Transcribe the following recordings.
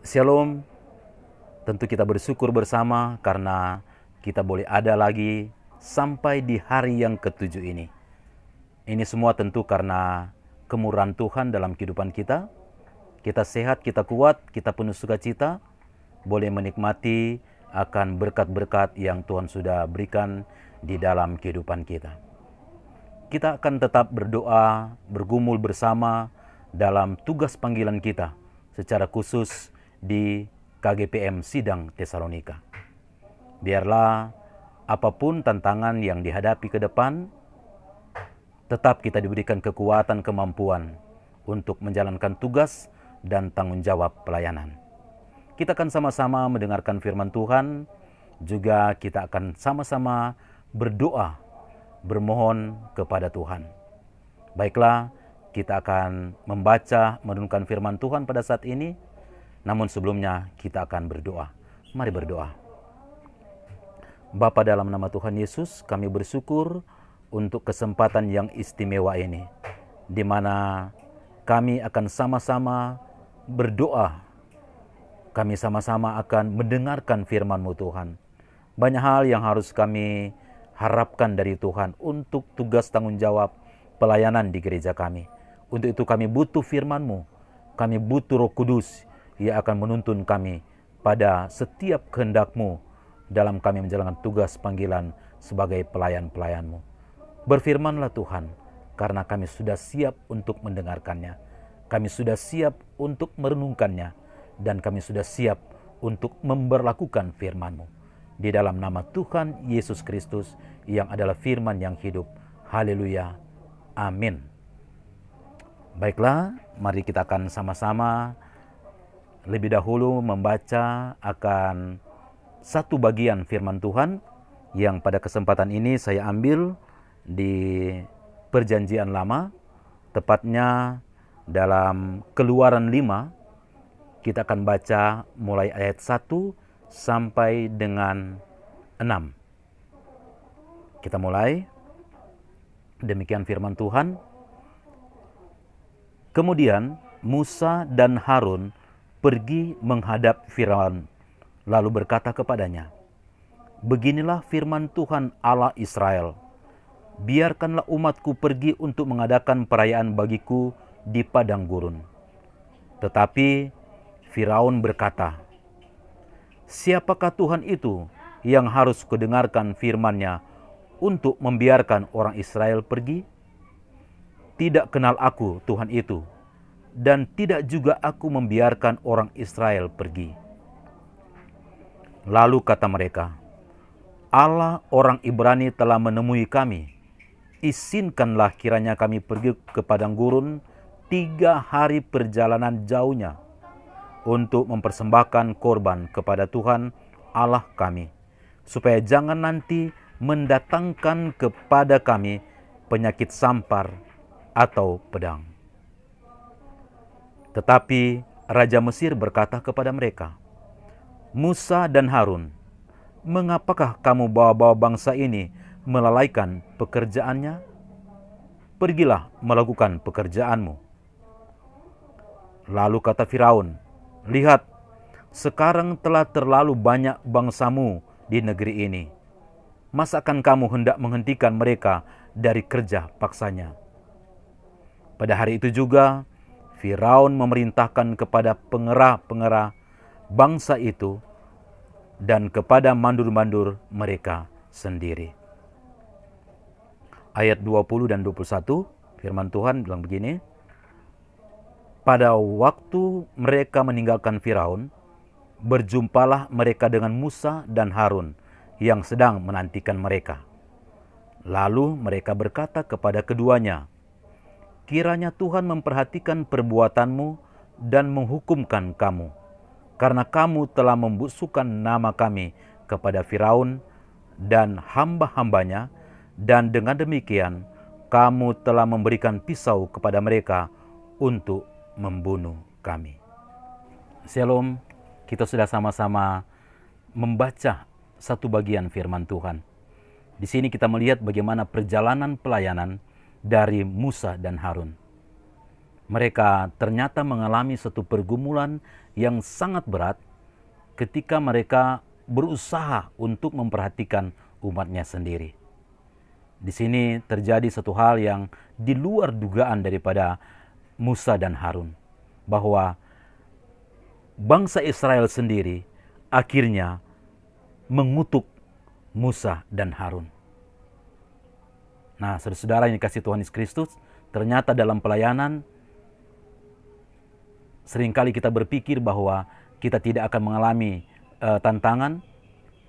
Shalom, tentu kita bersyukur bersama karena kita boleh ada lagi sampai di hari yang ketujuh ini. Ini semua tentu karena kemurahan Tuhan dalam kehidupan kita. Kita sehat, kita kuat, kita penuh sukacita, boleh menikmati akan berkat-berkat yang Tuhan sudah berikan di dalam kehidupan kita. Kita akan tetap berdoa, bergumul bersama dalam tugas panggilan kita, secara khusus di KGPM Sidang Tesalonika. Biarlah apapun tantangan yang dihadapi ke depan, tetap kita diberikan kekuatan, kemampuan untuk menjalankan tugas dan tanggung jawab pelayanan. Kita akan sama-sama mendengarkan firman Tuhan, juga kita akan sama-sama berdoa, bermohon kepada Tuhan. Baiklah, kita akan membaca, merenungkan firman Tuhan pada saat ini. Namun sebelumnya kita akan berdoa. Mari berdoa. Bapa, dalam nama Tuhan Yesus, kami bersyukur untuk kesempatan yang istimewa ini, di mana kami akan sama-sama berdoa. Kami sama-sama akan mendengarkan firman-Mu Tuhan. Banyak hal yang harus kami harapkan dari Tuhan untuk tugas tanggung jawab pelayanan di gereja kami. Untuk itu kami butuh firman-Mu. Kami butuh Roh Kudus yang akan menuntun kami pada setiap kehendak-Mu dalam kami menjalankan tugas panggilan sebagai pelayan-pelayan-Mu. Berfirmanlah Tuhan, karena kami sudah siap untuk mendengarkannya. Kami sudah siap untuk merenungkannya, dan kami sudah siap untuk memberlakukan firman-Mu. Di dalam nama Tuhan Yesus Kristus yang adalah firman yang hidup. Haleluya. Amin. Baiklah, mari kita akan sama-sama lebih dahulu membaca akan satu bagian firman Tuhan yang pada kesempatan ini saya ambil di Perjanjian Lama, tepatnya dalam Keluaran 5. Kita akan baca mulai ayat 1 sampai dengan 6. Kita mulai. Demikian firman Tuhan. Kemudian Musa dan Harun pergi menghadap Firaun, lalu berkata kepadanya, "Beginilah firman Tuhan Allah Israel, biarkanlah umatku pergi untuk mengadakan perayaan bagiku di padang gurun." Tetapi Firaun berkata, "Siapakah Tuhan itu yang harus kudengarkan firman-Nya untuk membiarkan orang Israel pergi? Tidak kenal aku Tuhan itu, dan tidak juga aku membiarkan orang Israel pergi." Lalu kata mereka, "Allah orang Ibrani telah menemui kami. Izinkanlah kiranya kami pergi ke padang gurun 3 hari perjalanan jauhnya untuk mempersembahkan korban kepada Tuhan Allah kami, supaya jangan nanti mendatangkan kepada kami penyakit sampar atau pedang." Tetapi Raja Mesir berkata kepada mereka, "Musa dan Harun, mengapakah kamu bawa-bawa bangsa ini melalaikan pekerjaannya? Pergilah melakukan pekerjaanmu." Lalu kata Firaun, "Lihat, sekarang telah terlalu banyak bangsamu di negeri ini. Masakan kamu hendak menghentikan mereka dari kerja paksanya?" Pada hari itu juga Firaun memerintahkan kepada pengerah-pengerah bangsa itu dan kepada mandur-mandur mereka sendiri. Ayat 20 dan 21, firman Tuhan bilang begini, "Pada waktu mereka meninggalkan Firaun, berjumpalah mereka dengan Musa dan Harun yang sedang menantikan mereka. Lalu mereka berkata kepada keduanya, 'Kiranya Tuhan memperhatikan perbuatanmu dan menghukumkan kamu, karena kamu telah membusukkan nama kami kepada Firaun dan hamba-hambanya, dan dengan demikian kamu telah memberikan pisau kepada mereka untuk membunuh kami.'" Shalom, kita sudah sama-sama membaca satu bagian firman Tuhan. Di sini kita melihat bagaimana perjalanan pelayanan dari Musa dan Harun. Mereka ternyata mengalami satu pergumulan yang sangat berat ketika mereka berusaha untuk memperhatikan umatnya sendiri. Di sini terjadi satu hal yang di luar dugaan daripada Musa dan Harun, bahwa bangsa Israel sendiri akhirnya mengutuk Musa dan Harun. Nah, saudara-saudara yang dikasihi Tuhan Yesus Kristus, ternyata dalam pelayanan seringkali kita berpikir bahwa kita tidak akan mengalami tantangan.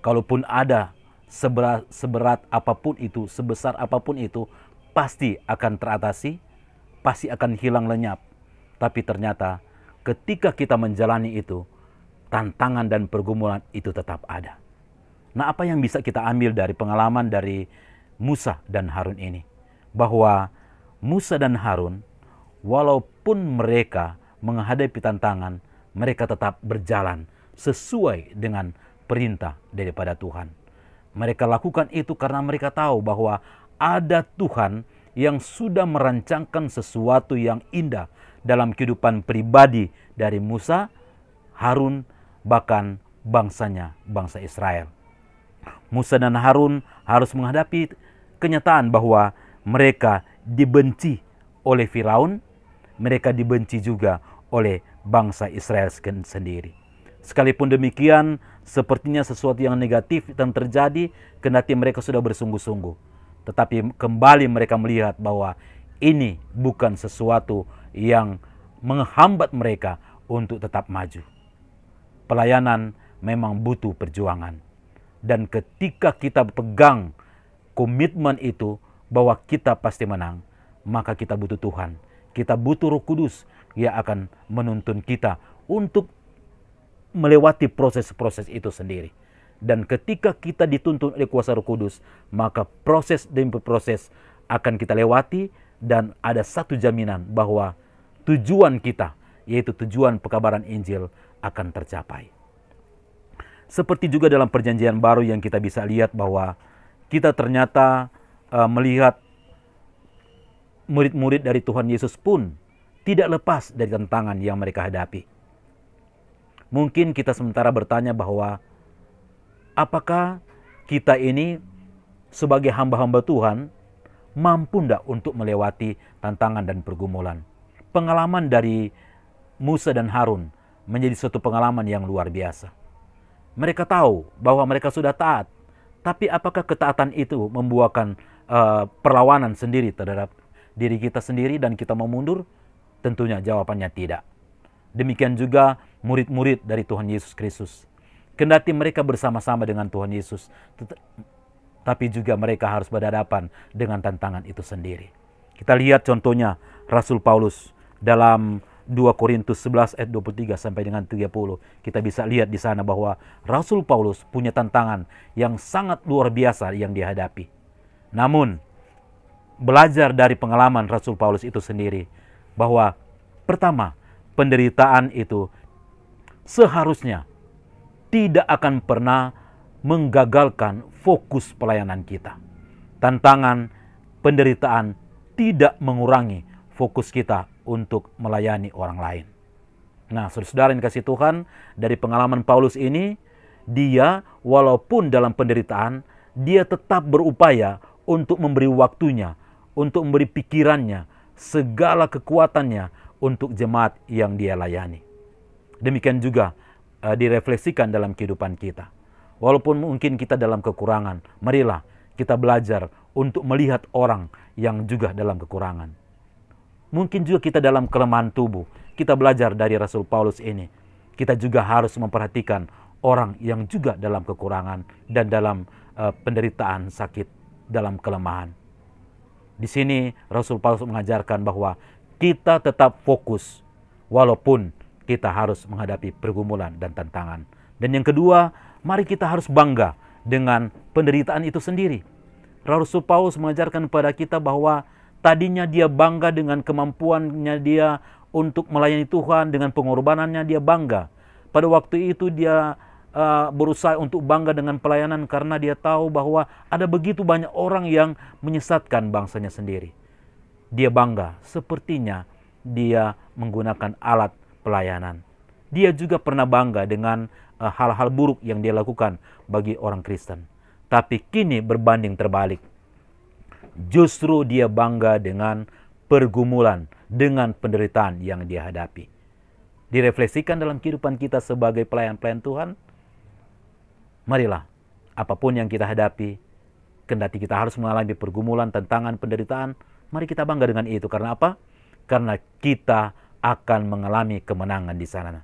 Kalaupun ada, seberat apapun itu, sebesar apapun itu, pasti akan teratasi, pasti akan hilang lenyap. Tapi ternyata ketika kita menjalani itu, tantangan dan pergumulan itu tetap ada. Nah, apa yang bisa kita ambil dari pengalaman dari Musa dan Harun ini? Bahwa Musa dan Harun, walaupun mereka menghadapi tantangan, mereka tetap berjalan sesuai dengan perintah daripada Tuhan. Mereka lakukan itu karena mereka tahu bahwa ada Tuhan yang sudah merancangkan sesuatu yang indah dalam kehidupan pribadi dari Musa, Harun, bahkan bangsanya, bangsa Israel. Musa dan Harun harus menghadapi kenyataan bahwa mereka dibenci oleh Firaun, mereka dibenci juga oleh bangsa Israel sendiri. Sekalipun demikian, sepertinya sesuatu yang negatif yang terjadi kendati mereka sudah bersungguh-sungguh. Tetapi kembali mereka melihat bahwa ini bukan sesuatu yang menghambat mereka untuk tetap maju. Pelayanan memang butuh perjuangan. Dan ketika kita pegang komitmen itu bahwa kita pasti menang, maka kita butuh Tuhan. Kita butuh Roh Kudus yang akan menuntun kita untuk melewati proses-proses itu sendiri. Dan ketika kita dituntun oleh kuasa Roh Kudus, maka proses demi proses akan kita lewati, dan ada satu jaminan bahwa tujuan kita, yaitu tujuan pekabaran Injil, akan tercapai. Seperti juga dalam perjanjian baru yang kita bisa lihat bahwa kita ternyata melihat murid-murid dari Tuhan Yesus pun tidak lepas dari tantangan yang mereka hadapi. Mungkin kita sementara bertanya bahwa apakah kita ini sebagai hamba-hamba Tuhan mampu tidak untuk melewati tantangan dan pergumulan? Pengalaman dari Musa dan Harun menjadi suatu pengalaman yang luar biasa. Mereka tahu bahwa mereka sudah taat, tapi apakah ketaatan itu membuahkan perlawanan sendiri terhadap diri kita sendiri dan kita mau mundur? Tentunya jawabannya tidak. Demikian juga murid-murid dari Tuhan Yesus Kristus. Kendati mereka bersama-sama dengan Tuhan Yesus, tapi juga mereka harus berhadapan dengan tantangan itu sendiri. Kita lihat contohnya Rasul Paulus dalam 2 Korintus 11 ayat 23 sampai dengan 30. Kita bisa lihat di sana bahwa Rasul Paulus punya tantangan yang sangat luar biasa yang dihadapi. Namun, belajar dari pengalaman Rasul Paulus itu sendiri, bahwa pertama, penderitaan itu seharusnya tidak akan pernah menggagalkan fokus pelayanan kita. Tantangan, penderitaan tidak mengurangi fokus kita untuk melayani orang lain. Nah, saudara-saudara yang dikasihi Tuhan, dari pengalaman Paulus ini, dia walaupun dalam penderitaan, dia tetap berupaya untuk memberi waktunya, untuk memberi pikirannya, segala kekuatannya untuk jemaat yang dia layani. Demikian juga direfleksikan dalam kehidupan kita. Walaupun mungkin kita dalam kekurangan, marilah kita belajar untuk melihat orang yang juga dalam kekurangan. Mungkin juga kita dalam kelemahan tubuh, kita belajar dari Rasul Paulus ini. Kita juga harus memperhatikan orang yang juga dalam kekurangan dan dalam penderitaan sakit, dalam kelemahan. Di sini Rasul Paulus mengajarkan bahwa kita tetap fokus walaupun kita harus menghadapi pergumulan dan tantangan. Dan yang kedua, mari kita harus bangga dengan penderitaan itu sendiri. Rasul Paulus mengajarkan kepada kita bahwa tadinya dia bangga dengan kemampuannya dia untuk melayani Tuhan, dengan pengorbanannya dia bangga. Pada waktu itu dia berusaha untuk bangga dengan pelayanan karena dia tahu bahwa ada begitu banyak orang yang menyesatkan bangsanya sendiri. Dia bangga, sepertinya dia menggunakan alat pelayanan. Dia juga pernah bangga dengan hal-hal buruk yang dia lakukan bagi orang Kristen. Tapi kini berbanding terbalik. Justru dia bangga dengan pergumulan, dengan penderitaan yang dia hadapi. Direfleksikan dalam kehidupan kita sebagai pelayan-pelayan Tuhan. Marilah, apapun yang kita hadapi, kendati kita harus mengalami pergumulan, tantangan, penderitaan, mari kita bangga dengan itu. Karena apa? Karena kita akan mengalami kemenangan di sana.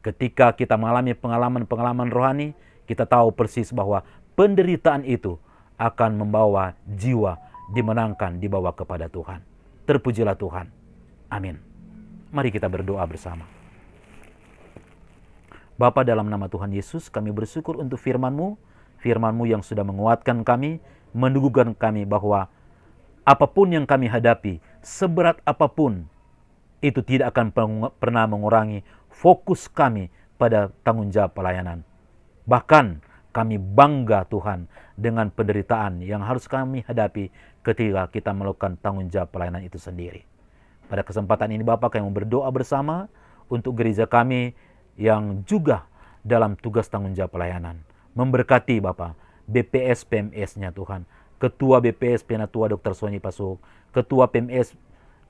Ketika kita mengalami pengalaman-pengalaman rohani, kita tahu persis bahwa penderitaan itu akan membawa jiwa dimenangkan, dibawa kepada Tuhan. Terpujilah Tuhan. Amin. Mari kita berdoa bersama. Bapa, dalam nama Tuhan Yesus, kami bersyukur untuk firman-Mu, firman-Mu yang sudah menguatkan kami, meneguhkan kami bahwa apapun yang kami hadapi, seberat apapun, itu tidak akan pernah mengurangi fokus kami pada tanggung jawab pelayanan. Bahkan kami bangga Tuhan dengan penderitaan yang harus kami hadapi ketika kita melakukan tanggung jawab pelayanan itu sendiri. Pada kesempatan ini Bapak, kami berdoa bersama untuk gereja kami yang juga dalam tugas tanggung jawab pelayanan. Memberkati Bapak, BPS PMS-nya Tuhan, Ketua BPS Penatua Dr. Sony Pasuk, Ketua PMS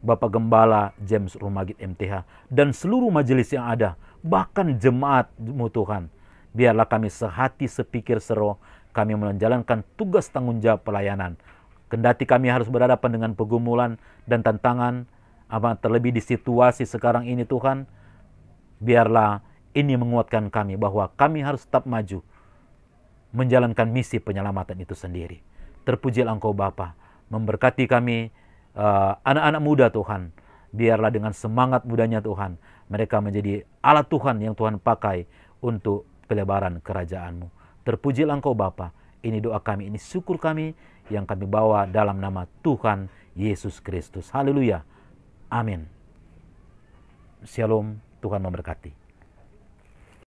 Bapak Gembala James Rumagit MTH, dan seluruh majelis yang ada, bahkan jemaat-Mu Tuhan. Biarlah kami sehati, sepikir, seroh, kami menjalankan tugas tanggung jawab pelayanan. Kendati kami harus berhadapan dengan pergumulan dan tantangan, terlebih di situasi sekarang ini Tuhan, biarlah ini menguatkan kami bahwa kami harus tetap maju, menjalankan misi penyelamatan itu sendiri. Terpujilah Engkau Bapa, memberkati kami, anak-anak muda Tuhan. Biarlah dengan semangat mudanya Tuhan, mereka menjadi alat Tuhan yang Tuhan pakai untuk pelebaran kerajaan-Mu. Terpujilah Engkau Bapa. Ini doa kami, ini syukur kami yang kami bawa dalam nama Tuhan Yesus Kristus. Haleluya. Amin. Shalom. Tuhan memberkati.